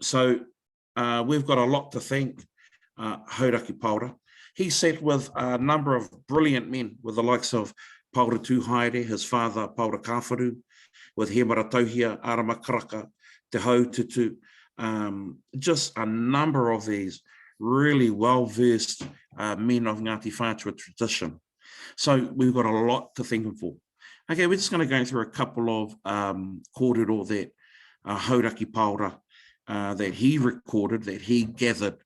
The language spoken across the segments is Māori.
So we've got a lot to thank Hauraki Paura. He sat with a number of brilliant men, with the likes of Paura Tūhaere, his father, Paura Kāwharu, with He Maratauhia, Arama Karaka, Te Hau Tutu, just a number of these really well-versed men of Ngāti Whātua tradition. So we've got a lot to thank him for. Okay, we're just going to go through a couple of kōrero that Hauraki Paura that he recorded, that he gathered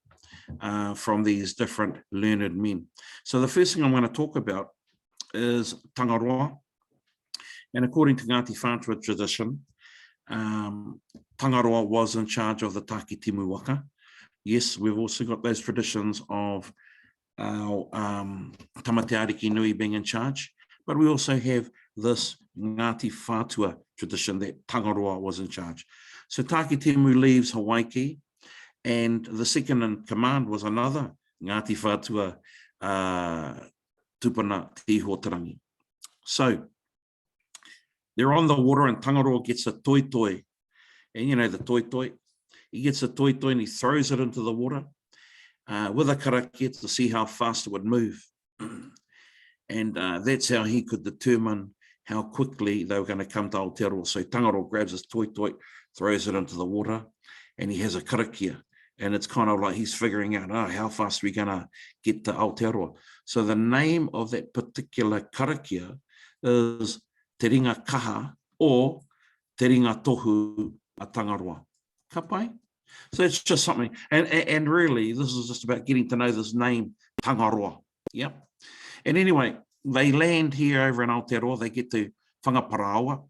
from these different learned men. So the first thing I'm going to talk about is tangaroa. And according to Ngāti Whātua tradition, tangaroa was in charge of the Taki Timu waka. Yes, we've also got those traditions of our tamate ariki nui being in charge, but we also have this Ngāti Whātua tradition that tangaroa was in charge. So Taki Timu leaves Hawaii, and the second in command was another Ngāti Whātua tupuna Tihotarangi. So they're on the water, and tangaroa gets a toi toi. And you know the toi toi. He gets a toi toi and he throws it into the water with a karakia to see how fast it would move. And that's how he could determine how quickly they were going to come to Aotearoa. So tangaroa grabs his toi toi, throws it into the water, and he has a karakia. And it's kind of like he's figuring out, how fast are we going to get to Aotearoa? So the name of that particular karakia is Te Ringa Kaha, or Te Ringa Tohu a Tangaroa. Ka pai? So it's just something. And really, this is just about getting to know this name, Tangaroa. Yep. And anyway, they land here over in Aotearoa. They get to Whangaparaoa.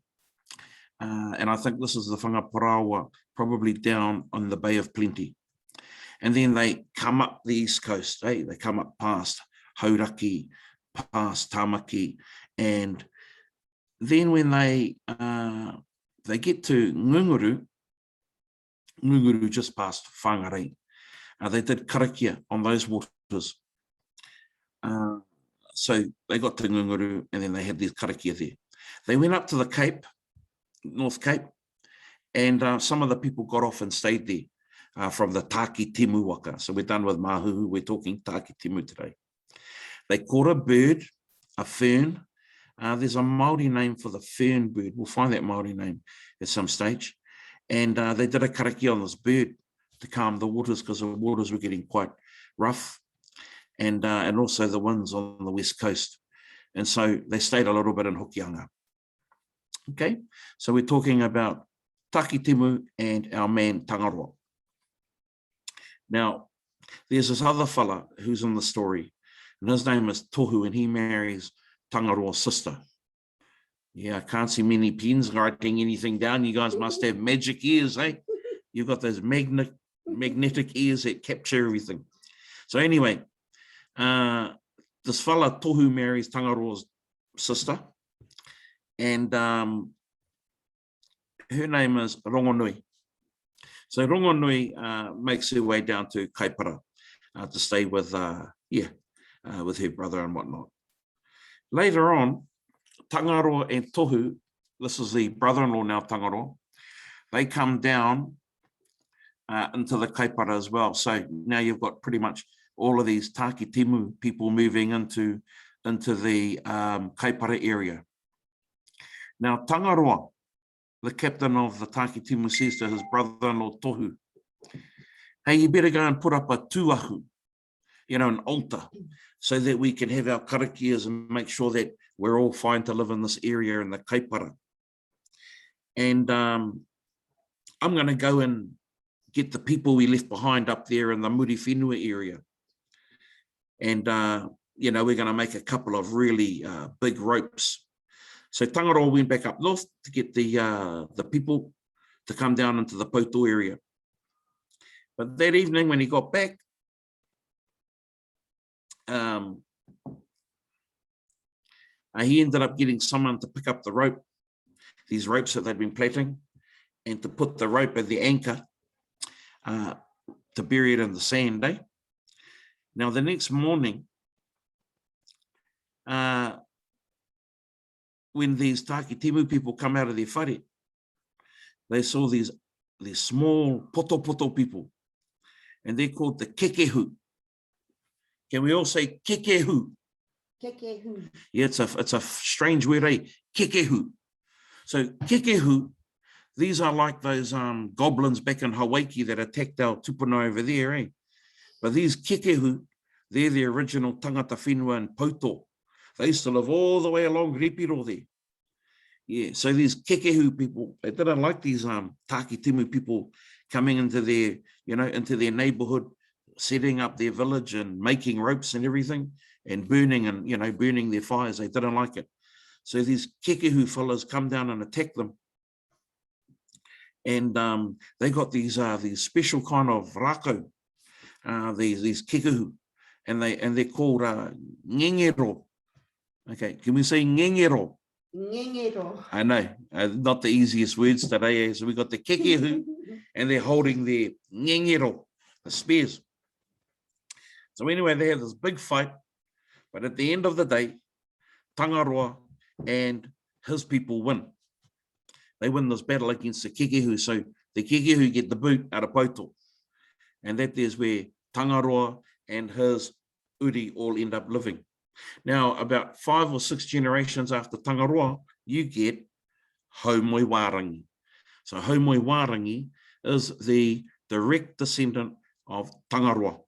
And I think this is the Whangaparaoa, probably down on the Bay of Plenty. And then they come up the east coast. They come up past Hauraki, past Tamaki. And then when they get to Ngunguru just past Whangarei, they did karakia on those waters. So they got to Ngunguru, and then they had these karakia there. They went up to the Cape, North Cape, and some of the people got off and stayed there from the Taki Timu waka. So we're done with Mahuru, we're talking Taki Timu today. They caught a bird, a fern. There's a Māori name for the fern bird. We'll find that Māori name at some stage. And they did a karakia on this bird to calm the waters, because the waters were getting quite rough, and also the winds on the west coast. And so they stayed a little bit in Hokianga. Okay, so we're talking about Taki Timu and our man Tangaroa. Now, there's this other fella who's in the story, and his name is Tohu, and he marries Tangaroa's sister. Yeah, I can't see many pens writing anything down. You guys must have magic ears, eh? You've got those magnetic ears that capture everything. So anyway, this fella Tohu marries Tangaroa's sister, and her name is Rongonui. So Rongonui makes her way down to Kaipara to stay with her brother and whatnot. Later on, Tangaroa and Tohu, this is the brother-in-law now, Tangaroa, they come down into the Kaipara as well. So now you've got pretty much all of these Taki Timu people moving into the Kaipara area. Now Tangaroa, the captain of the Taki Timu, says to his brother-in-law Tohu, hey, you better go and put up a tuahu, an altar, so that we can have our karakias and make sure that we're all fine to live in this area in the Kaipara. And I'm going to go and get the people we left behind up there in the Muri Whenua area. And, we're going to make a couple of really big ropes. So Tangaroa went back up north to get the people to come down into the Poto area. But that evening when he got back, he ended up getting someone to pick up the rope, these ropes that they'd been plaiting, and to put the rope at the anchor to bury it in the sand. Now, the next morning, when these Taki Timu people come out of their whare, they saw these they're small poto people, and they're called the kekehu. Can we all say kekehu? Kekehu. Yeah, it's a strange word, eh? Kekehu. So kekehu, these are like those goblins back in Hawaii that attacked our tupuna over there, eh? But these kekehu, they're the original tangata whenua and Pauto. They used to live all the way along Ripiro there. Yeah, so these kekehu people, they didn't like these Taki Timu people coming into their, into their neighborhood, setting up their village and making ropes and everything, and burning and, burning their fires. They didn't like it. So these kekehu fellas come down and attack them. And they got these special kind of rako, these kekehu, and they're called ngengero. Okay, can we say ngengero? Ngengero. I know, not the easiest words today. So we got the kekehu, and they're holding their ngengero, the spears. So anyway, they have this big fight, but at the end of the day, Tangaroa and his people win. They win this battle against the kekehu. So the kekehu get the boot out of Pauto. And that is where Tangaroa and his uri all end up living. Now, about 5 or 6 generations after Tangaroa, you get Haumoi Warangi. So Haumoi Warangi is the direct descendant of Tangaroa.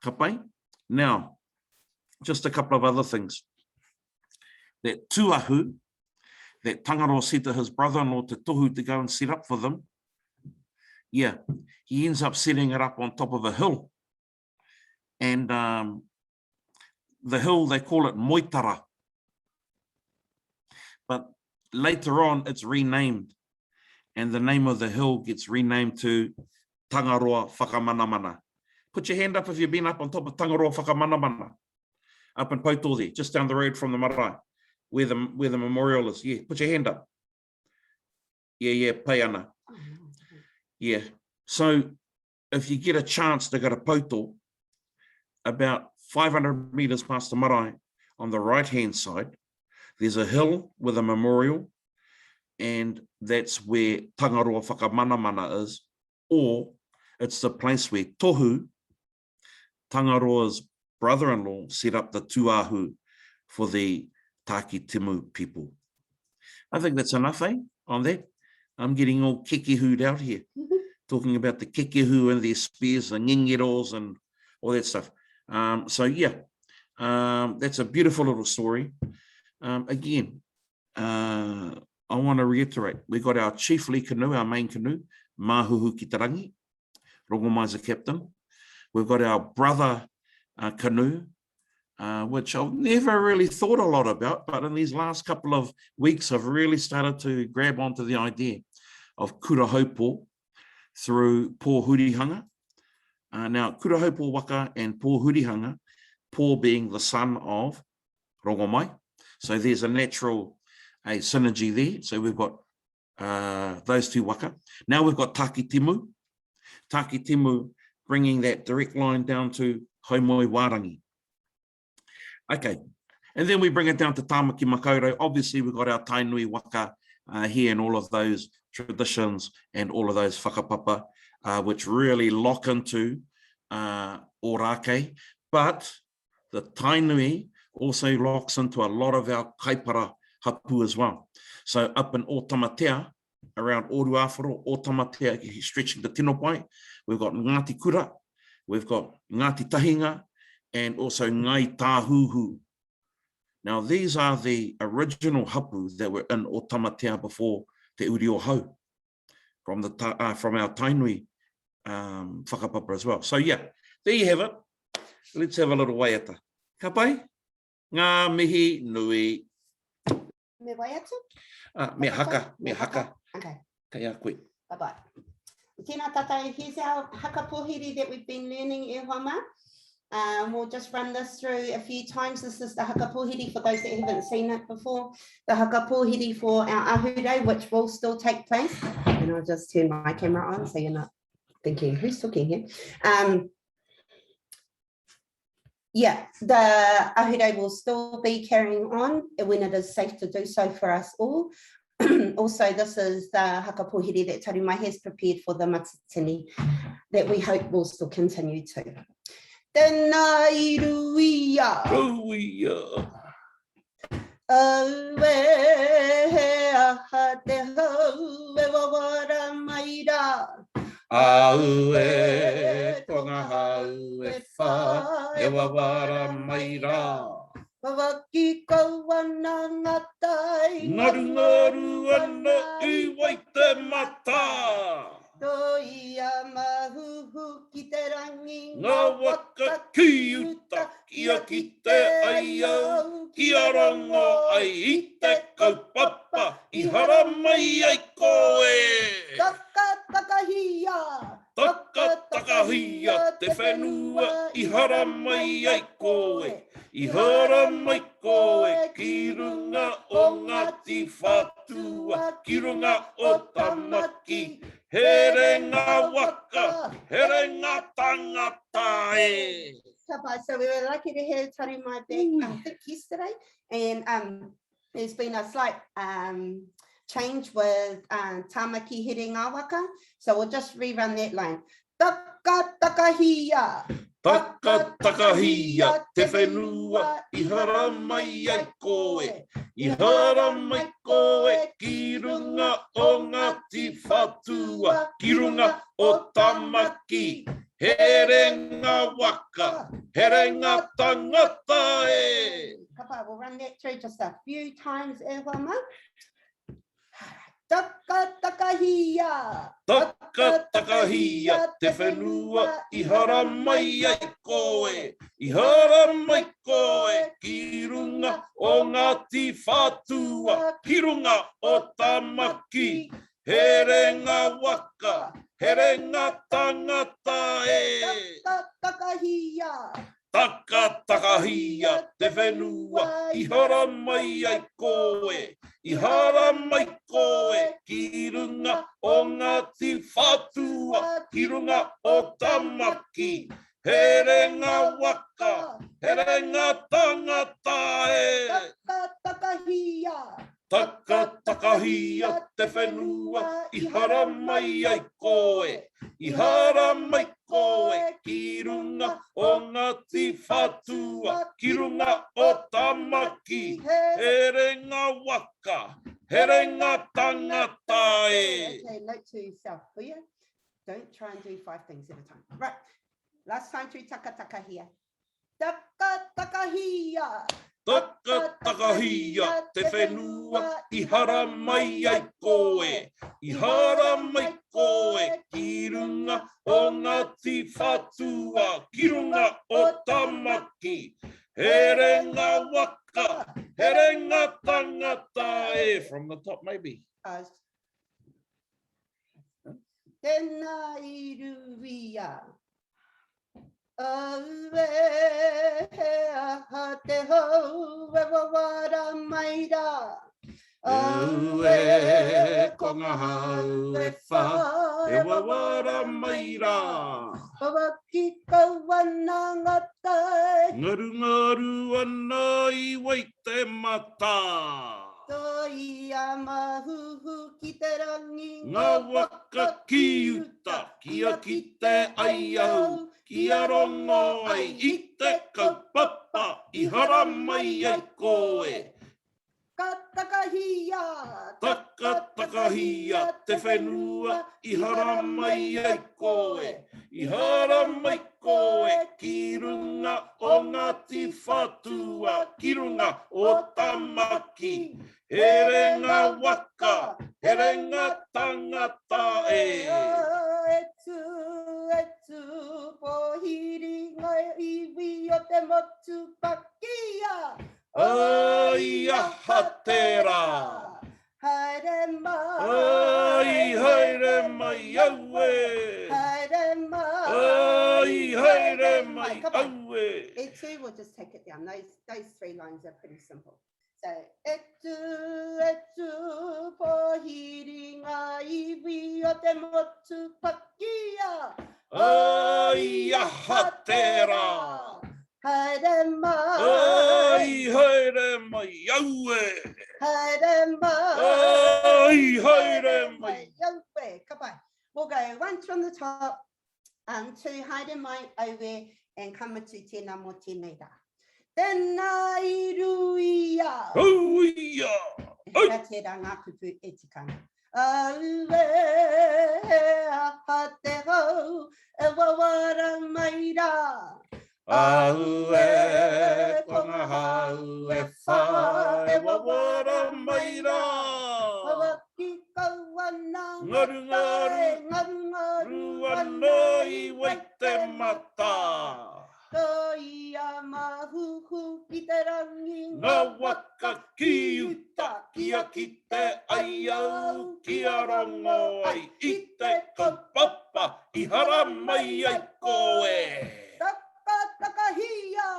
Kapai? Now, just a couple of other things. That tuahu, that Tangaroa said to his brother-in-law Te Tohu to go and set up for them, yeah, he ends up setting it up on top of a hill. And the hill, they call it Moitara. But later on, it's renamed. And the name of the hill gets renamed to Tangaroa Whakamanamana. Put your hand up if you've been up on top of Tangaroa Whakamanamana. Up in Pauto there, just down the road from the marae, where the memorial is. Yeah, put your hand up. Yeah, Payana. Yeah. So if you get a chance to go to Pauto, about 500 meters past the marae, on the right-hand side, there's a hill with a memorial, and that's where Tangaroa Whakamanamana is, or it's the place where Tohu, Tangaroa's brother-in-law, set up the tuahu for the Taki Timu people. I think that's enough, on that. I'm getting all kekehu'd out here, talking about the kekehu and their spears, the ngengeros and all that stuff. So yeah, that's a beautiful little story. Again, I want to reiterate, we got our chief lead canoe, our main canoe, Mahuru ki Tarangi, Rogomai's a captain. We've got our brother canoe, which I've never really thought a lot about, but in these last couple of weeks, I've really started to grab onto the idea of kurahaupo through Pō Hurihanga. Now, kurahaupo waka and Pō Hurihanga, Pō being the son of Rogomai. So there's a natural synergy there. So we've got those two waka. Now we've got Taki Timu. Taki Timu bringing that direct line down to Haumoi Warangi. Okay, and then we bring it down to Tāmaki Makaurau. Obviously, we've got our Tainui waka here and all of those traditions and all of those whakapapa, which really lock into Ōrākei. But the Tainui also locks into a lot of our kaipara hapu as well. So up in Otamatea, around Oruawharo, Otamatea, stretching the Tinopai, we've got Ngāti Kura, we've got Ngāti Tahinga, and also Ngai Tāhuhu. Now, these are the original hapu that were in Otamatea before Te Uri o Hau, from our Tainui whakapapa as well. So yeah, there you have it. Let's have a little waiata. Ka pai? Ngā mihi nui. Me waiata? Me haka, me haka. Okay. Kei a koe. Bye-bye. Tēnā tātai, here's our haka pōhiri that we've been learning e Hama. We'll just run this through a few times. This is the haka pōhiri for those that haven't seen it before. The haka pōhiri for our ahure, which will still take place. And I'll just turn my camera on so you're not thinking, who's talking here? Yeah, the ahure will still be carrying on when it is safe to do so for us all. Also, this is the hakapuhiri that Tarima has prepared for the matatini that we hope will still continue to. Tēnā iruia. Awe he aha te hau e wawara maira. Aue konga hau e wha e wawara maira. Wawaki kawana ngatai. Ngaru ana I wai te mata. Toi a mahuhu ki te rangi. Ngā waka ki uta kia ki te aiau. Kia rongo ai I te kaupapa. I hara mai ai koe. Takahia. Takahia te whenua. I hara mai ai koe. I hara mai koe ki runga o Ngāti Whātua. Ki runga o Tamaki. Here ngā waka, here ngā tangata e. So we were lucky to hear Tarima back, I think yesterday, and there's been a slight change with Tamaki hitting ngā waka, so we'll just rerun that line. Takahia. Takahia te whenua, I hara mai ai koe. I hara mai koe ki runga o Ngāti Whātua. Ki runga o Tamaki. Here ngā waka, here ngā tangata e. Kapa, we'll run that through just a few times, e wama. Takahia. Takahia te whenua, I hara mai ai koe. I hara mai koe ki runga o Ngāti Whātua. Ki runga o Tamaki. Here ngā waka, here ngā tangata e. Takahia. Takahia te whenua, I hara mai ai koe. I hara mai koe ki runga o Ngāti Whātua. Ki runga o Tamaki. Here ngā waka, here ngā tangata e. Takahia. Takahia te whenua, I hara mai ai koe. I hara mai koe ki runga o Ngāti Whātua. Ki runga o Tamaki. Here ngā waka, here ngā tangata e. Okay, note to yourself, will you? Don't try and do 5 things at a time. Right, last time through takahia. Takahia. Takahia te whenua, I hara mai ai koe. I hara mai koe ki runga o Ngāti Whātua. Ki runga o Tamaki. Here ngā waka, here ngā tangata e. From the top maybe. Tēnā iruia. Awe aha te hau e wawara maira. Awe konga hau e wha e wawara maira. Wawaki kawana ngatai. Ngaru ana I wai te mata. Toi a mahuhu ki te rangi. Ngā waka ki uta, kia ki te aiau. Kia rongo ai I te kaupapa. I hara mai ai koe. Takahia. Takahia te whenua, I hara mai ai koe. I hara mai koe ki runga o Ngāti Whātua. Ki runga o Tamaki. Here ngā waka, here ngā tangata e. Etu pohiri ngai iwi o te motu pakia. Ai aha te rā. Haere mai. Ai haere mai aue. Haere mai. Ai haere mai aue. Etu, we'll just take it down. Those 3 lines are pretty simple. So, etu pohiri ngā iwi o te motu pakia. Ai aha te rā. Haere mai. Ai haere mai aue. Haere mai. Ai, haere mai. Yaupe, kapai. We'll go once from the top, two haere mai, over, and come to tēnā mō tēnei rā. Tēnā iruia. Uia. Hea tērā ngā kupu e tikana. Aue, aha te hau, e wawara mai rā. Aue, konga hau e wha, e wawara mai rā. Awaki kawana Ngaru, ngaru, ngaru ruanai wai te mata. Ia mahuhu ki te rangi Ngā waka ki uta, kia ki te ai au, kia rongo ai, i te kaupapa, i hara mai ai koe. Takahia.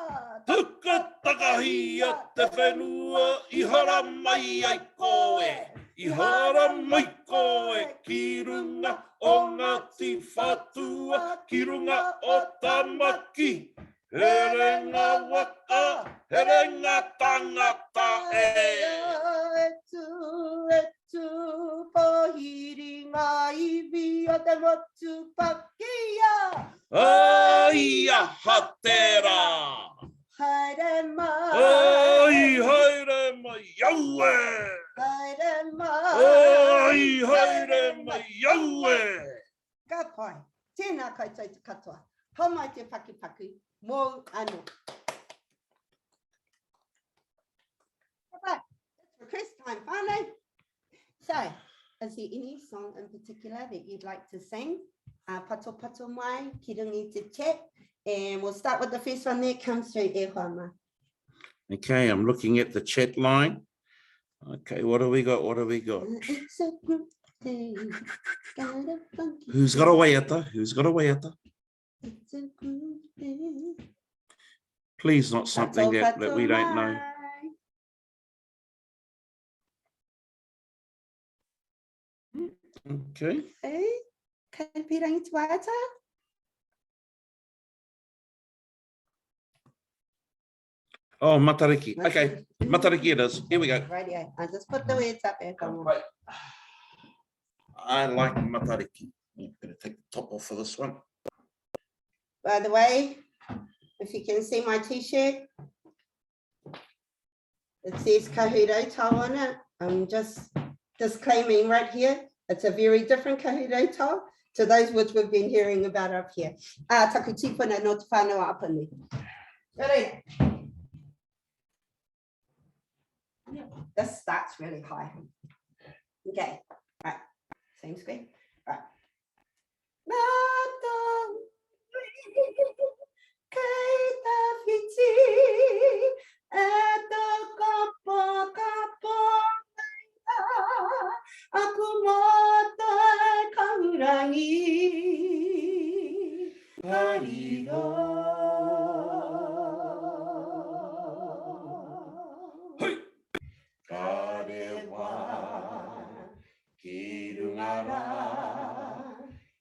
Tuka takahia te whenua, i hara mai ai koe. I hara mai koe, ki runga o Ngāti Whatua, ki runga o Tamaki. Here ngā waka, here ngā tangata e. Etu, pohiri ngā iwi o te motu pakia. Ai, aha tērā. Haere mai. Ai, haere mai, yaue. Haere mai. Ai, haere mai, yaue. Ka pai, tēnā koutou te katoa. Hau mai te pakipaku, mō anō. Right, it's request time, whānau. So, is there any song in particular that you'd like to sing? Pato pato mai, ki rungi te chat. And we'll start with the first one that comes through, e whama. Okay, I'm looking at the chat line. Okay, what do we got? What do we got? It's a good day. Got a funky Who's got a waiata? Who's got a waiata? It's a good day. Please not something that we don't know. mai. Okay. Hey, ka pirangi te waiata? Oh, matariki. Okay, matariki it is. Here we go. Radio. I just put the words up there. Come on. I like matariki. I'm going to take the top off for this one. By the way, if you can see my t-shirt, it says Kahurotau on it. I'm just disclaiming right here, it's a very different Kahurotau to those which we've been hearing about up here. Taku tipuna no te whanau apani. This starts really high. Okay, right, same screen, right.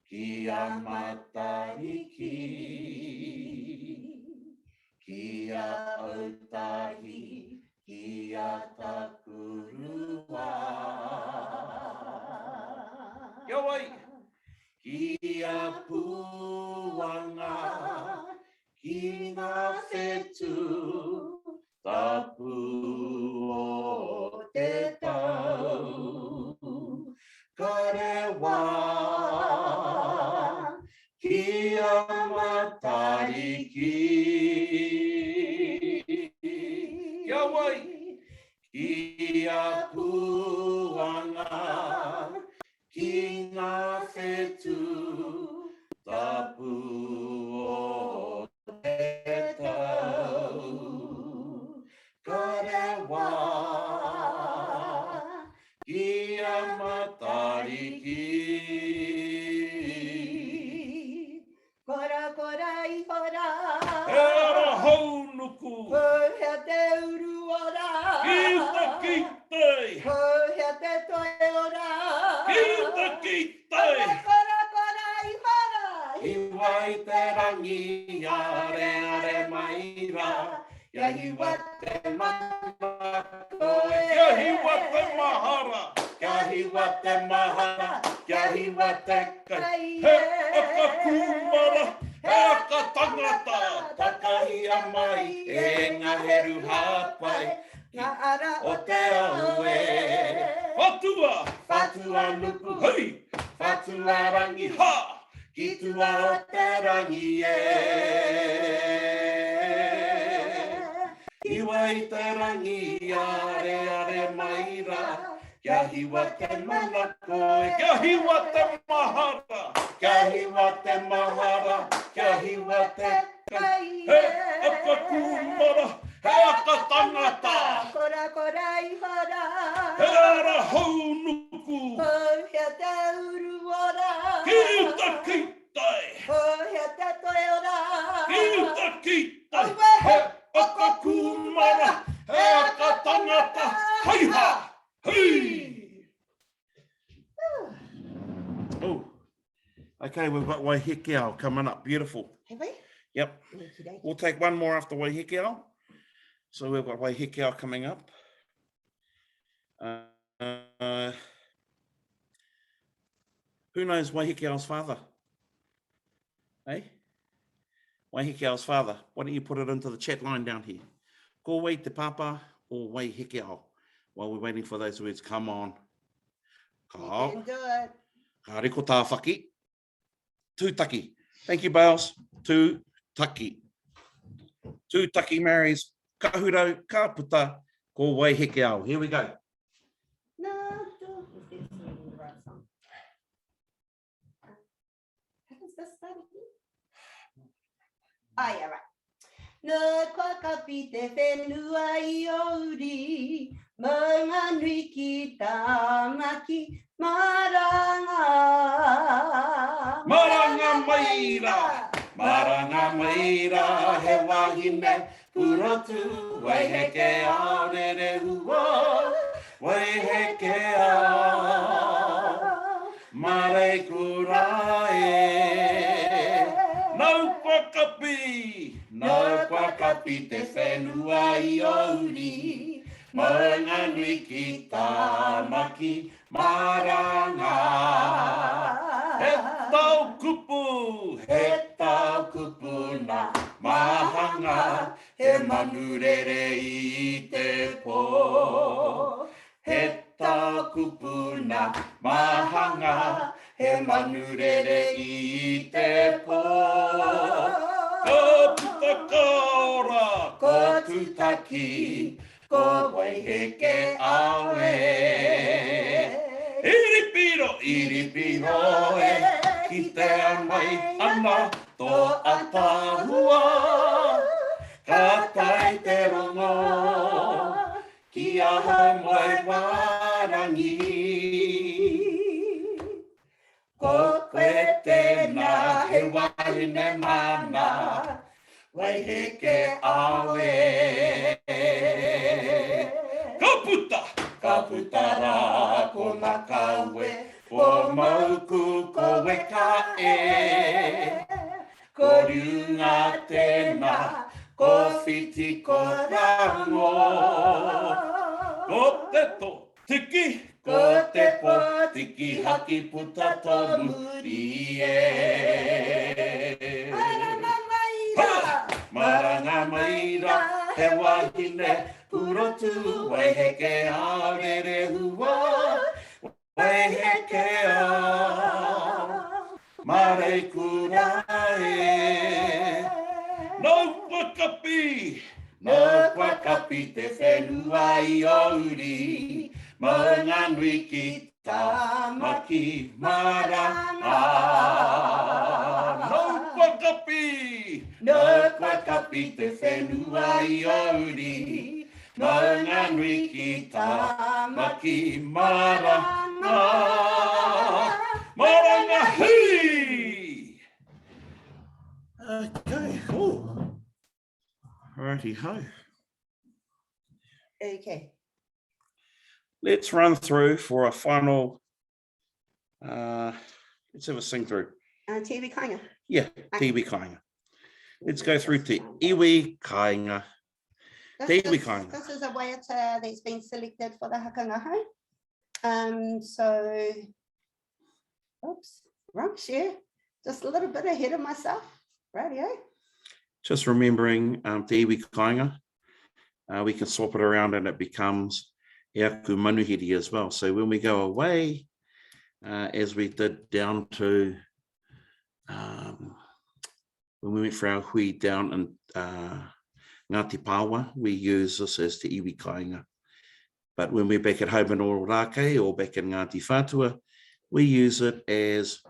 Kia matariki, kia autahi, kia takurua. Yawai! Kia puanga, ki ngā whetu, tapu o te tau. Karewa, kia matariki. Yawai, kia puanga, ki ngā whetu, tapu o te tau. Karewa, kia matariki. Kora kora I hora. Hera hau nuku. Hea te uru ora. Kita kitei. Hea te toe ora. Kita kitei. Kora kora I hora. Hiwai te rangi, are are maira. Ia hiwa te mana koe. Ia hiwa te mahara. Ia hiwa te mahara, kia hiwa te kai. He aka kumara, he aka tangata, takahia mai, e ngā heru hapai, ngā ara o te aue. Whatua, whatua nuku, hei, whatua rangi ha, ki tua o te rangi e. Hiwa I te rangi are are maira, kia hiwa te mana koe, kia hiwa te mahara, kia hiwa te mahara, kia hiwa te kai. He aka kumara, he aka tangata, kora kora I hara, he ara hau nuku, hea te uruora, ki uta kitai, hea te toe ora, ki uta kitai, he aka kumara, he aka tangata, haiha, hei! Oh, okay, we've got Waihekeao coming up, beautiful. Have we? Yep, we'll take one more after Waihekeao. So we've got Waihekeao coming up. Who knows Waihekeao's father? Hey? Waihekeao's father. Why don't you put it into the chat line down here? Ko wei te papa or Waihekeao. While we're waiting for those words, come on. You can do it. Ka reko tā whaki. Tūtaki. Thank you, Bales. Tūtaki. Tūtaki marries kahuro, ka puta, ko Waihekeao. Here we go. No, let's get the right song. How does this start again? Oh, yeah, right. No kwakapi te whenua I ori, maunga nui ki tāmaki, maranga. Maranga maira, maranga maira, he wahine, purotu, Waihekeao, re hua, Waihekeao, mare kurae. Nau kwakapi, nau kwakapi te whenua I ori, maunga nui ki tāmaki, maranga. He tau kupu na mahanga, he manurere I te pō. He tau kupu na mahanga, he manurere I te pō. Ko puta kaora, ko tūtaki, ko Waihekeao e. Iripiro e, ki te amai ana, tō atahua. Ka tai te rongo, ki aha mai warangi. Ko koe tēnā he wahine mana, Waihekeao e. Ka puta rā ko makaue, ko mauku koe ka e. Ko riunga tēnā, ko whiti ko rango. Ko te to tiki, ko te po tiki haki puta tō muri e. Maranga maira, he wahine, purotu, Waihekeao, re hua, Waihekeao, mare kurae. No kwakapi te whenua I ori, maunga nui ki tāmaki, maranga. No kwakapi te whenua I ori, maunga nui ki tāmaki, maranga. Maranga hei! Okay, cool. Righty ho. Okay. Let's run through for a final. Let's have a sing through. Te kainga. Yeah, te kainga. Let's go through te iwi kainga. Te iwi kainga. This is a waiata that's been selected for the hakangaho. So, oops, wrong share. Just a little bit ahead of myself. Radio. Just remembering te iwi kāinga, we can swap it around and it becomes e aku manuhiri as well. So when we go away, as we did down to, when we went for our hui down in Ngāti Pāwa, we use this as te iwi kāinga. But when we're back at home in Ororake or back in Ngāti Whātua, we use it as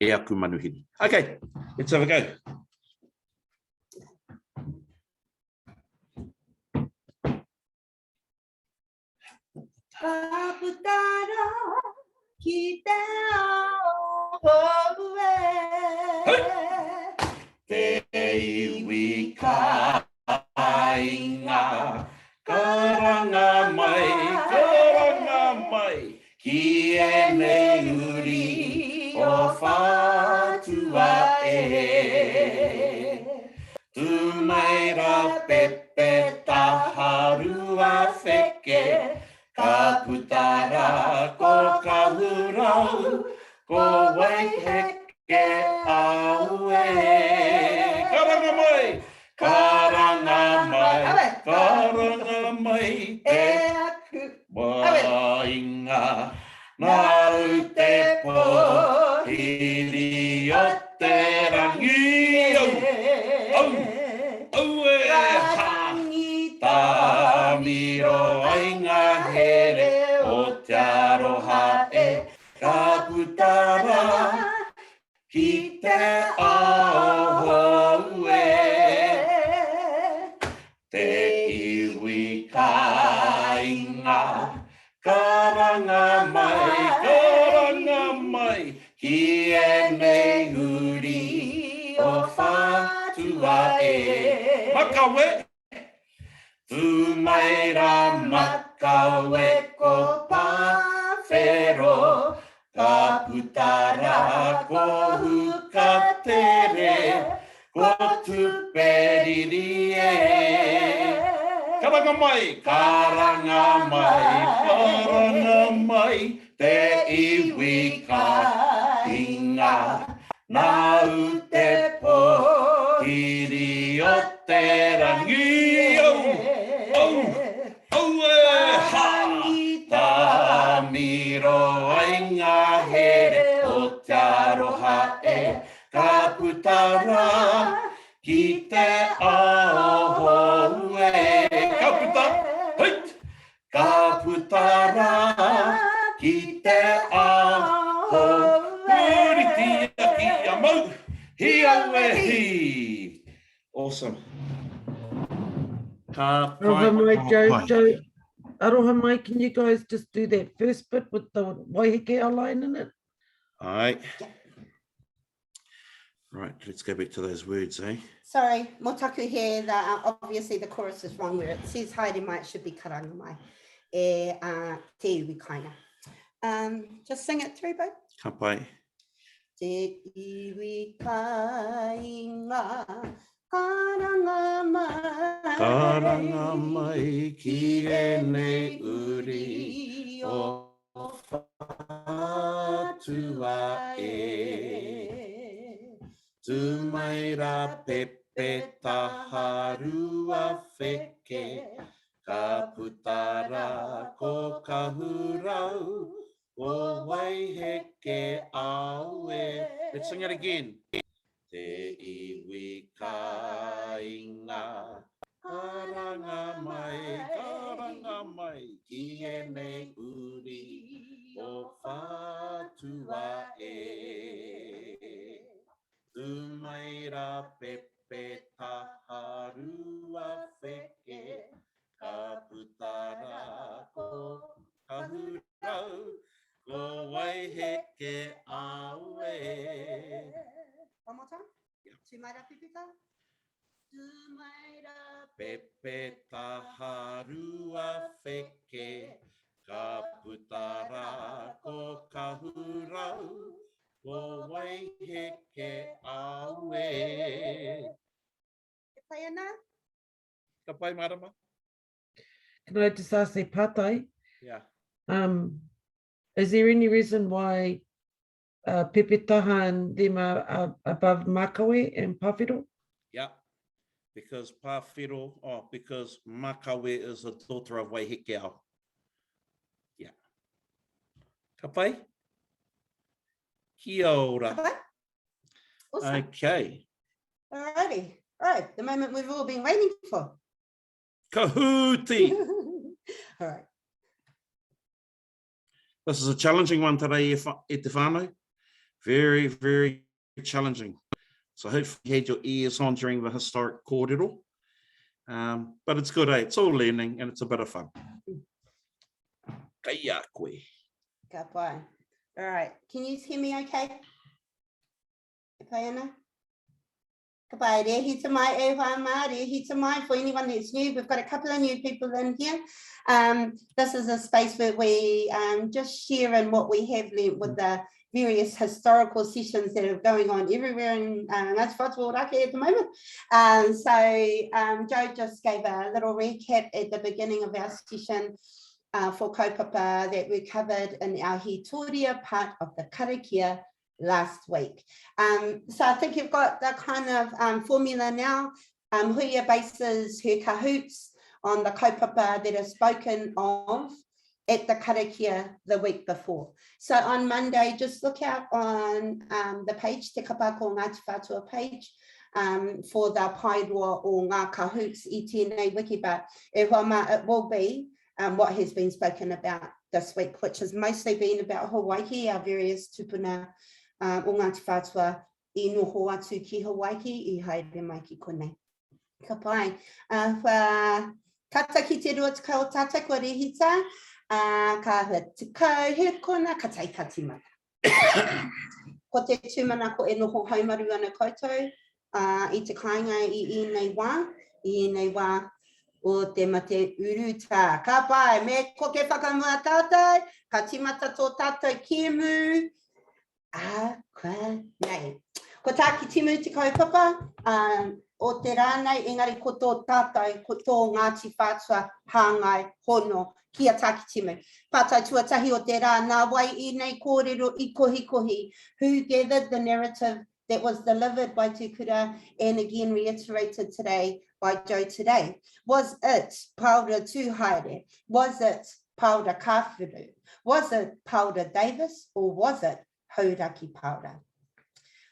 e aku manuhiri. Okay, let's have a go. Ka putara ki te ao Te iwi kāinga, karanga mai, ki e nei uri o whātua e. Tu maira pepe taharua wheke, ka putara ko ka hurau, ko waiheke au e. Karanga mai, te wainga, nā te po, hiri o te rangi, au e ha, tā miro ainga here o te aroha e, ka putara ki te ao e. Te iwi kāinga, karanga mai, ki e nei uri o whātua e. Makawe! Tu maira makawe ko pāwhero, ka putara ko hukatere, ko tuperiri e. Karanga mai, te iwi kāinga, nā te po, hiri o te rangi, au e ha, tā miro ainga here o te aroha e, ka putara ki te ao e. Ka putara ki te ao, puriti aki amau, hi au e hi. Awesome. Aroha mai, Joe. Aroha mai, can you guys just do that first bit with the waiheke line in it? All right. Right, let's go back to those words, eh? Sorry, motaku here, obviously the chorus is wrong where it says haere mai, it should be karanga mai. E te iwi kāinga. Just sing it through, bud. Ka pai. Te iwi kāinga, karanga mai, ki e nei uri o whātua e. Tu maira pepe taharua wheke, ka putara ko ka hurau, ko waiheke au e. Let's sing it again. Te iwi kāinga, karanga mai, ki e nei uri o whātua e. Tu maira pepe taharua wheke, ka putara ko ka hurau, ko waiheke au e. One more time. Yeah. Tu maira pipita. Tu maira Pepe taharua wheke, ka putara ko ka hurau, ko waiheke au e. Ke pai ana? Ka pai marama? Can I just ask a pātai? Yeah. Is there any reason why Pepe Taha and them are above Makawe and Pawhiro? Yeah. Because because Makawe is a daughter of Waiheke. Yeah. Ka pai? Kia ora. Okay. Awesome. Okay. Alrighty. All right. The moment we've all been waiting for. Kahuti. All right. This is a challenging one today, e te whānau. Very, very challenging. So hopefully you had your ears on during the historic kōrero. But it's good, eh? It's all learning and it's a bit of fun. Kia koe. Ka pai. All right. Can you hear me okay? Ka pai ana? Ka pai, rehi te mai e whama, rehi te mai. For anyone that's new, we've got a couple of new people in here. This is a space where we just share in what we have learned with the various historical sessions that are going on everywhere in Ngāti Whātua Ōrākei at the moment. So Joe just gave a little recap at the beginning of our session for kaupapa that we covered in our hitoria part of the karakia last week. So I think you've got the kind of formula now. Huia bases her kahoots on the kaupapa that are spoken of at the karakia the week before. So on Monday, just look out on the page, Te Kapako Ngāti Whātua page, for the pairua o ngā kahoots I tēnei wiki, but it will be what has been spoken about this week, which has mostly been about Hawaii, our various tupuna o Ngāti Whātua I noho atu ki Hawaii, I haere mai ki konei. Ka pai. Kata ki te rua tukau o tata kua rehita, ka hua tukau he kona ka taika timata. Ko te tūmana ko e noho haumaru ana koutou, I te kāinga I nei wā o te mate uruta. Ka pai, me ko ke whakamua tātou, ka timata tō tātou kiemu, kua nei. Ko tā ki timu te kaupapa, o te rānei, engari ko tō tātou, ko tō Ngāti Whātua hāngai hono, kia tā ki timu. Pātai tuatahi o te rā, nā wai I nei kōrero I kohi, who gathered the narrative that was delivered by Tukura and again reiterated today by Joe today. Was it Paura Tūhaere? Was it Paura Kāwhiru? Was it Paura Davis? Or was it Hauraki Paura?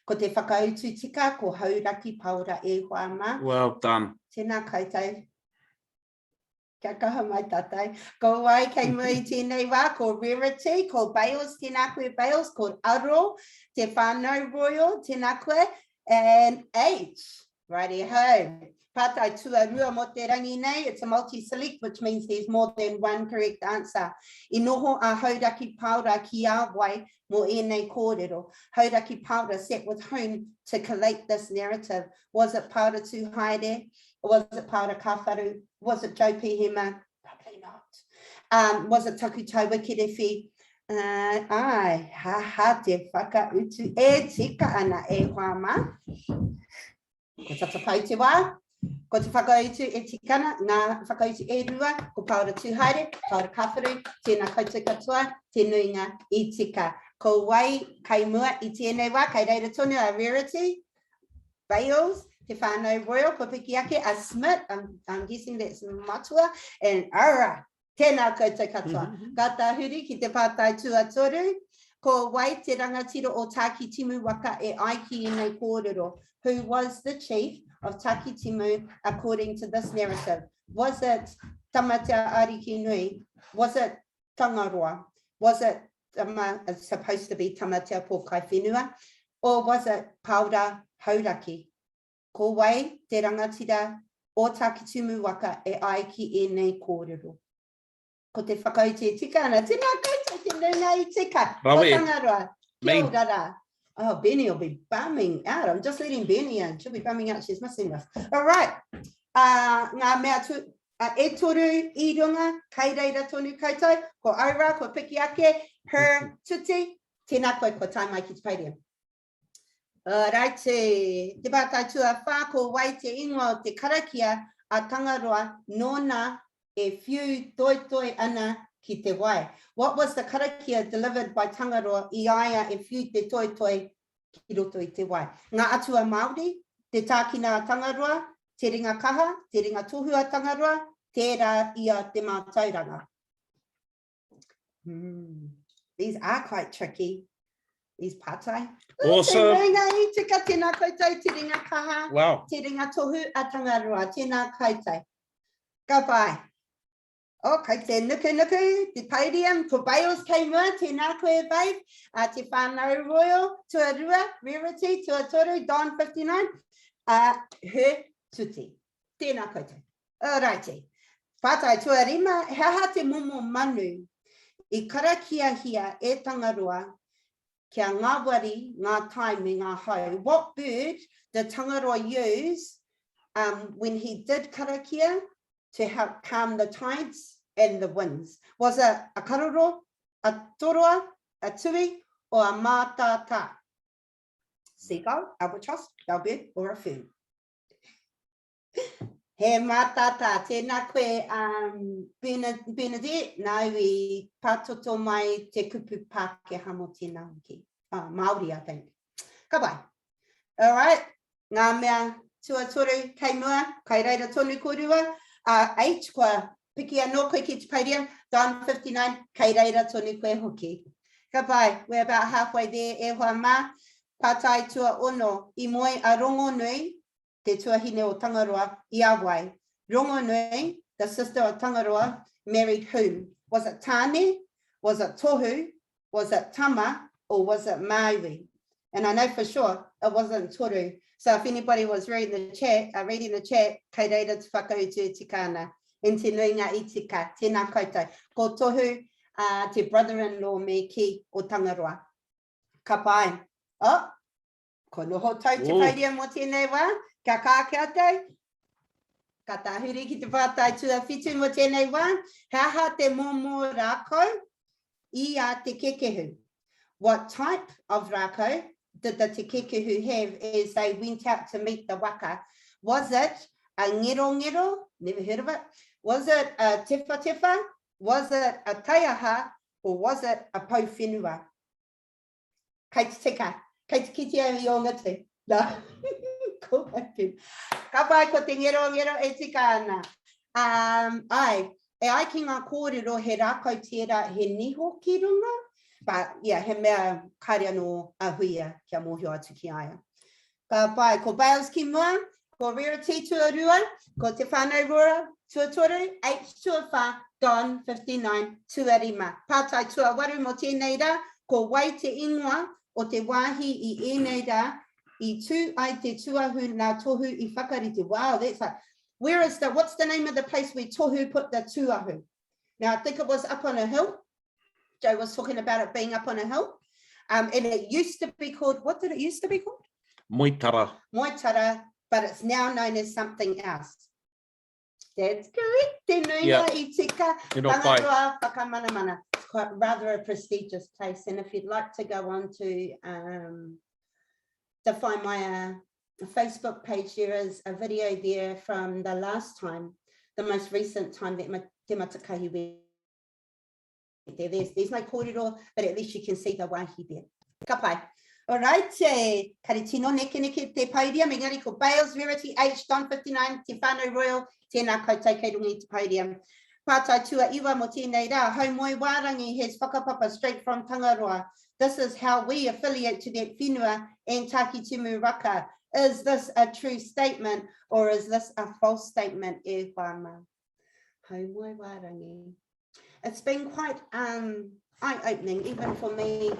Ko te whakautu tika, ko Hauraki Paura e whāma. Well done. Tēnā koutou. Kia kaha mai tātai. Ko wai kei mui tēnei wā, ko Rarity, ko Bales, tēnā koe Bales, ko Aro, te whānau Royal, tēnā koe, and H. Righty ho. Pātai tuarua mo te rangi nei, it's a multi-select, which means there's more than one correct answer. I noho a Hauraki Paura ki a wai mo e nei kōrero. Hauraki Paura sat with whom to collate this narrative? Was it Paura Tūhaere? Or was it Paura Kāwharu? Was it Joe Pihema? Probably not. Was it Taku Tauwakerewhi? Ai, ha te whakautu e tika ana e whāma. Ko tata pai te wā. Ko te whakautu e tikana, ngā whakautu e rua, ko Paura Tūhaere, Paura Kāwharu, tēnā koutou katoa, te nuinga I tika. Ko wai, kai mua I tēnei wā, kai reira tonu a Rarity, Bales, te whānau Royal, Papiki ake, a Smith, I'm guessing that's Matua, and Ara, tēnā koutou katoa. Ka tahuri ki te pātai tuatoru, ko wai te rangatira o Tāki Timu waka e aiki I nei kōrero. Who was the chief of Tāki Timu according to this narrative? Was it Tamatea Ariki Nui? Was it Tangaroa? Was it supposed to be Tamatea Pōkai Whenua? Or was it Paura Hauraki? Ko wai te rangatira o Tāki Timu waka e aiki e nei kōrero. Ko te whakautu e tika ana, tēnā koutou te nunga I tika. Ko Tangaroa, kia ora. Oh, Benny will be bumming out. I'm just letting Benny in. She'll be bumming out. She's missing us. All right. Ngā mea tu, e toru I runga, kai reira tonu koutou, ko aura, ko piki ake, her tuti, tēnā koe ko tai mai ki te podium. All right. Te pātai tua whā, ko wai te ingoa o te karakia a Tangaroa, nōna e whiu toi ana ki te wai. What was the karakia delivered by Tangaroa i aia e whiu te toi toi ki roto i te wai? Ngā atua Māori, te tākina a Tangaroa, te ringa kaha, te ringa tohu a Tangaroa, tērā ia te mātauranga. These are quite tricky. These pātai. Awesome. Te ringa i tika, tēnā koutou, te ringa kaha, Wow. te ringa tohu a Tangaroa, tēnā koutou. Ka pai. O, kei te nuku nuku, te podium, ko Bales kei mua, tēnā koe babe, te whānau royal, tuarua, Rarity, tuatoru, Don 59, her tuti. Tēnā koutou. Alrighty. Whātai tuarima, haha te momo manu, i karakia hia e Tangaroa, kia ngā wari, ngā tai me ngā hau. What bird did Tangaroa use when he did karakia to help calm the tides and the winds? Was it a karoro, a toroa, a tui, or a mātata? Seagull, albatross, bellbird, or a fern? He mātata, tēnā koe Bernadette, nau I pātoto mai te kupu Pākehā mo tēnā hoki. Māori, I think. Ka pai. All right, ngā mea tuatoru kei mua, kai reira tonu korua. H, kua piki anō koe ki te podium, Don 59, kei reira tonu koe hoki. Ka pai, we're about halfway there, e hoa mā, pātai tua ono, I moe a rongo nui, te tuahine o Tangaroa, I awai. Rongo nui, the sister of Tangaroa, married whom? Was it Tāne? Was it Tohu? Was it Tama? Or was it Maui? And I know for sure it wasn't Toru. So if anybody was reading the chat, kei reira te whakautu te kāna. In te nuinga I tika, tēnā koutou. Ko Tohu, te brother-in-law me ki o Tangaroa. Ka pai. Oh, ko noho tau te podium mo tēnei wā. Ka kākea tau. Ka tāhuri ki te whātai tua whitu mo tēnei wā. Haha te momo rākau I a te kekehu. What type of rākau did the te kekehu have as they went out to meet the waka? Was it a ngero? Never heard of it. Was it a tefa? Was it a taiaha? Or was it a pauwhenua? Kei te tika. Kei te kiti au I o ngatu. No. Ko hapi. Ka pai ko te ngero e tika ana. Ai ki ngā kōrero he rākau tērā he niho ki runga. But yeah, he mea kāre anō a huia kia mōhio atu ki aia. Ka pai, ko Bales ki mua, ko Rarity tuarua, ko te whānau roa, tuatoru, H tuawha, Don 59, tuarima. Pātai tuawaru mo tēnei rā, ko wai te ingoa o te wāhi I ēnei rā, I tū ai te tuahu nā tohu I whakarite. Wow, that's like, what's the name of the place where tohu put the tuahu? Now, I think it was up on a hill. Joe was talking about it being up on a hill. And it used to be called, what did it used to be called? Moitara. Moitara, but it's now known as something else. That's correct. Te nuinga I tika, Tangaroa whakamanamana. It's quite rather a prestigious place. And if you'd like to go on to find my Facebook page, there is a video there from the last time, the most recent time that Te Matakahi went there. There's no kōrero, but at least you can see the wāhi there. Ka pai. All right, kari tino neke te podium, engari ko Bales, Rarity, H, Don 59, te whānau royal, tēnā koutou kei rungi te podium. Pātai tua iwa mo tēnei rā, hau moi wārangi has whakapapa straight from Tangaroa. This is how we affiliate to that whenua and Taki Timu Raka. Is this a true statement or is this a false statement? E whāma. Hau moi wārangi. It's been quite eye-opening, even for me,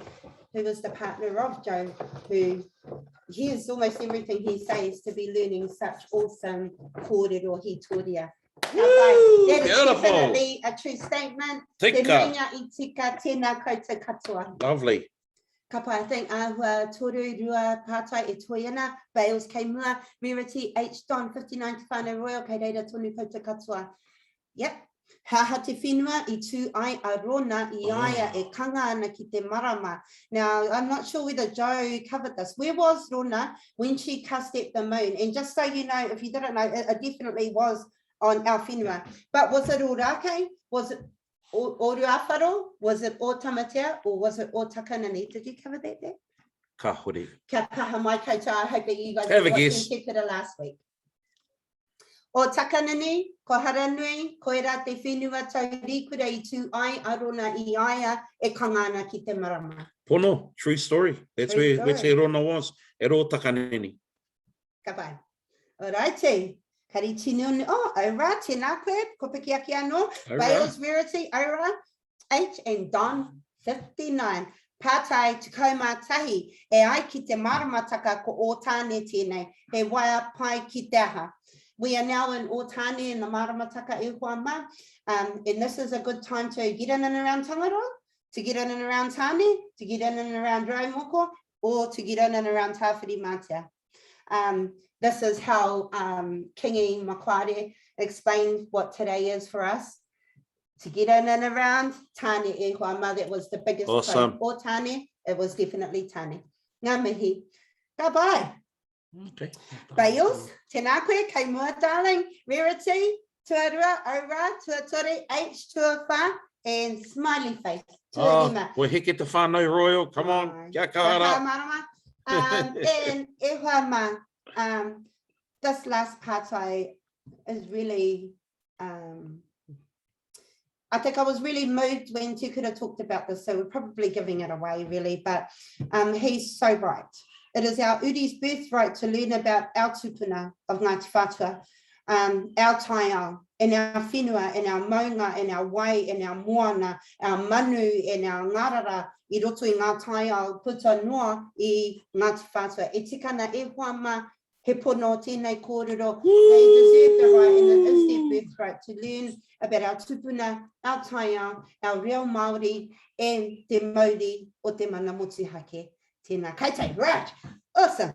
who was the partner of Joe, who hears almost everything he says to be learning such awesome kōrero hitoria. That is definitely a true statement. Tika. Te nuinga I tika, tēnā koutou katoa. Lovely. Ka pai, I think ahua toru rua pātai e toiana, Bales kei mua, Rarity, H, Don 59 te whānau royal, kei reira tonu koutou katoa. Yep. Haha te whenua I tū ai a rona I aia e kanga ana ki te marama. Now, I'm not sure whether Joe covered this. Where was Rona when she cast at the moon? And just so you know, if you didn't know, it definitely was on our whenua. But was it Orake? Was it Oru Awharo, was it o Tamatea or was it o Takanani? Did you cover that there? Ka hore. Kia kaha mai koutou. I hope that you guys Have were a watching guess. Te Pira last week. O Takanani, ko Haranui, ko era te whenua tau rikura I tū ai, arona I aia, e kangana ki te marama. Pono, true story. That's True where story. Rona was. E ro takanini. Ka pai. Alrighty. Kari tinu, oh, Ira, tēnā koe, ko piki aki anō. Bales, Verity, Ira, H and Don, 59. Pātai te kaumātahi, e ai ki te maramataka ko o tāne tēnei, he waia pai ki te aha. We are now in Otani in the Maramataka e Huama, and this is a good time to get in and around Tangaroa, to get in and around Tane, to get in and around Raumoko, or to get in and around Tawhiri Matea. This is how Kingi Makware explained what today is for us. To get in and around Tane e Huama, that was the biggest Awesome. O Tane, it was definitely Tane. Ngā mihi. Ka-pai. Okay. Bales, tēnā koe, kei mua, darling. Rarity, tuarua, aura, tuatori, H, tuawha, and smiley face. Tuarima. We're heke te whānau royal. Come on. Kia kaara. Marama. And e hoa ma, this last part is really, I think I was really moved when Tikura talked about this, so we're probably giving it away really, but he's so right. It is our Uri's birthright to learn about our tupuna of Ngāti Whātua, our taiao, and our whenua, and our maunga, and our wai, and our moana, our manu, and our ngarara, I roto I ngā taiao puta noa I Ngāti Whātua. E tikana e huama, he pono tēnei kōrero, they deserve the right, and it is their birthright to learn about our tupuna, our taiao, our reo Māori, and te mauri o te mana motuhake. Tēnā koutou, right, awesome.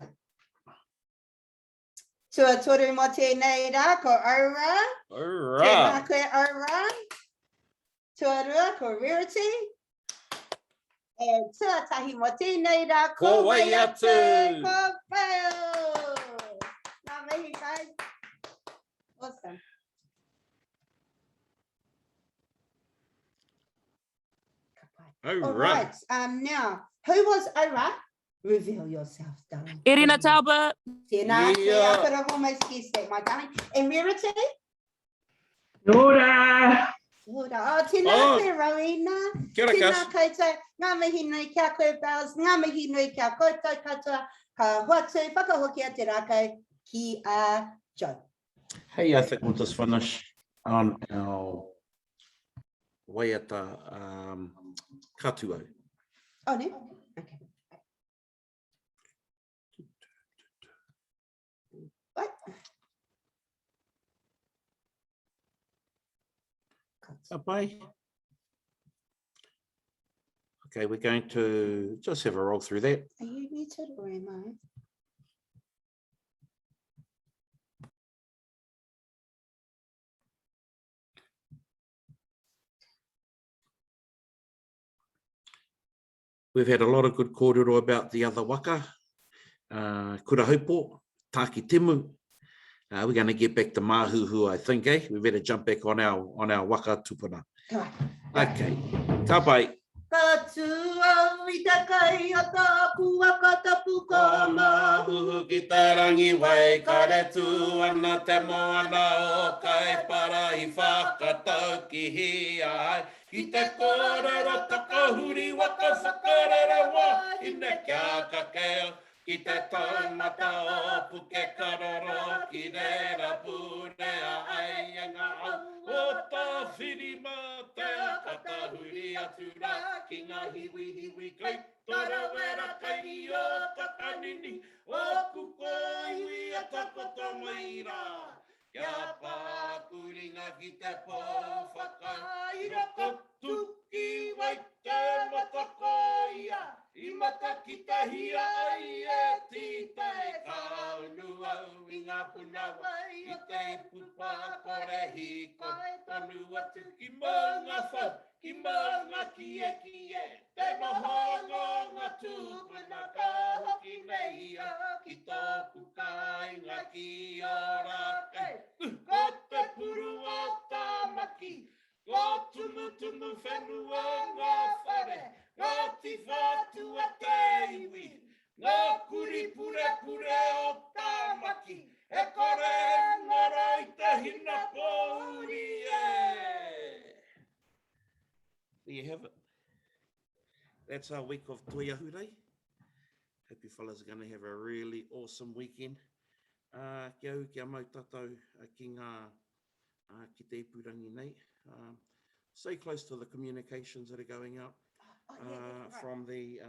Tua toru mo tēnei rā, ko aura. Tēnā koe aura. Tua rua, ko Rarity. And tua tahi mo tēnei rā, ko wai atu. Ko whao. Nā mihi, guys. Awesome. All right, now, who was Aura? Reveal yourself, darling. Irina Talbot. Tēnā koe, I could have almost guessed that, my darling. And Rarity? Nora! Oh, tēnā koe, Rowena. Kia ora, Tēnā koutou. Ngā mihi nui kia koe, Bells. Ngā mihi nui kia koutou katoa. Ka hoatu, whakahokia te rākau ki a Joe. Hey, I think we'll just finish on our waiata katuau. Oh, no? Okay. What? Bye. Okay, we're going to just have a roll through that. Are you muted or am I? We've had a lot of good kōrero about the other waka. Kura haupo, tāki temu. We're going to get back to Mahuru, I think, eh? We better jump back on our waka tupuna. Okay, ka pai. Ka tua I te kai o tāku waka tapu ka Mahuru ki te rangi wai, ka re tū ana te moana o kai para I whakatau ki hi ai. I te kōrero takahuri waka whakarere wā, I ne kia ka keo, ki te taumata o puke karoro, ki reira pūne a ai e ngā au. O tā whiri mā te katahuri atu rā, ki ngā hiwi kai, tara wera kai o takanini, o kuko iwi a takoto mai rā. Kia pākuringa ki te pō whakaira kotuki wai te matako ia. I mata ki te hia ai e tītei kaunu au I ngā puna wai I te pupa kore hiko tonu atu ki maunga whau, ki maunga kie, te mahanga ngā tūpuna ka hoki nei a ki tōku kāinga ki ora kei. Ko te puru o tā maki, ko tumu whenua ngā whare, ngā tiwha tua te iwi, ngā kuri pure pure o tāmaki, e kore ngara I te hina pōuri e. There you have it. That's our week of Toi Ahurei. Hope you fellas are going to have a really awesome weekend. Kia au, kia mau tātou ki ngā ki te ipurangi nei. Stay close to the communications that are going out from the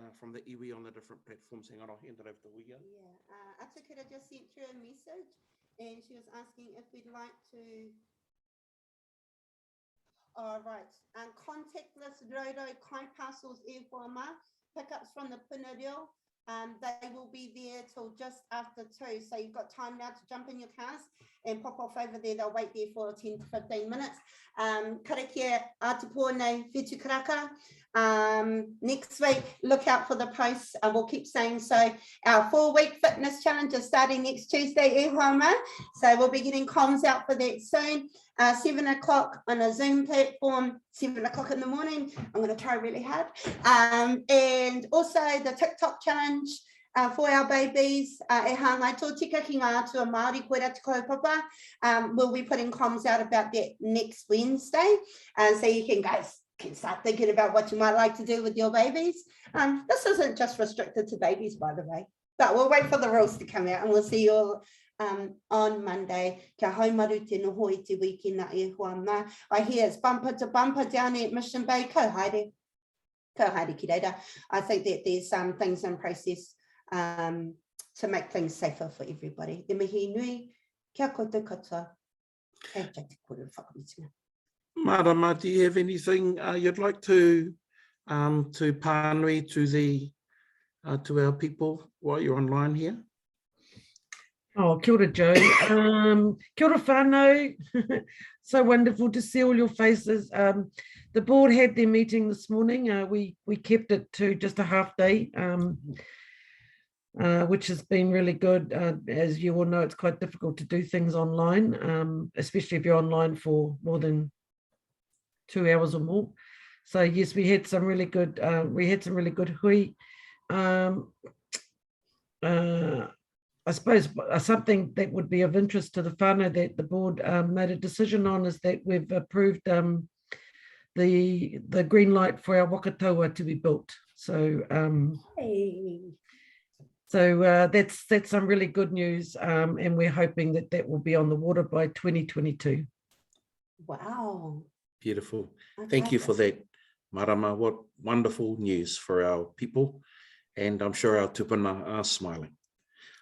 iwi on the different platforms. Hang on, I'll hand it over to Wia. Yeah, Atakura just sent through a message and she was asking if we'd like to contactless Roro Kai Parcels e Whama, pickups from the Punareo. They will be there till just after 2. So you've got time now to jump in your cars and pop off over there. They'll wait there for 10 to 15 minutes. Karakia Atipo nei Whetu Karaka. Next week, look out for the posts. We'll keep saying so. Our 4-week fitness challenge is starting next Tuesday, e Whama. So we'll be getting comms out for that soon. 7 o'clock on a Zoom platform, 7 o'clock in the morning. I'm going to try really hard. And also the TikTok challenge for our babies. E hangai tō tika ki ngā atua Māori koe rā te kaupapa. We'll be putting comms out about that next Wednesday. So you can start thinking about what you might like to do with your babies. This isn't just restricted to babies, by the way. But we'll wait for the rules to come out and we'll see you all on Monday. Kia haumaru te noho I te wikina e Whama. I hear it's bumper to bumper down at Mission Bay. Ko haere. Ko haere ki reira. I think that there's some things in process to make things safer for everybody. Te mihi nui, kia koutou katoa. E te kore whakamitinga. Marama, do you have anything you'd like to pānui to the to our people while you're online here? Oh, kia ora, Joe. Kia ora whānau. So wonderful to see all your faces. The board had their meeting this morning. We kept it to just a half day, which has been really good. As you all know, it's quite difficult to do things online, especially if you're online for more than 2 hours or more. So yes, we had some really good. Hui. I suppose something that would be of interest to the whānau that the board made a decision on is that we've approved the green light for our wakataua to be built. So that's some really good news, and we're hoping that that will be on the water by 2022. Wow. Beautiful. Thank you for that, Marama. What wonderful news for our people, and I'm sure our tupuna are smiling.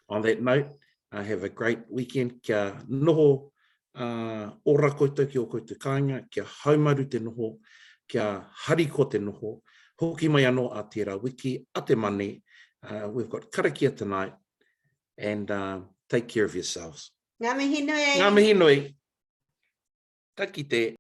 On that note, have a great weekend. Kia noho ora koutou ki o koutou kāinga, kia haumaru te noho, kia hari ko te noho, hoki mai anō a tērā wiki, a te mane. We've got karakia tonight, and take care of yourselves. Ngā mihi nui. Ngā mihi nui. Ka kite.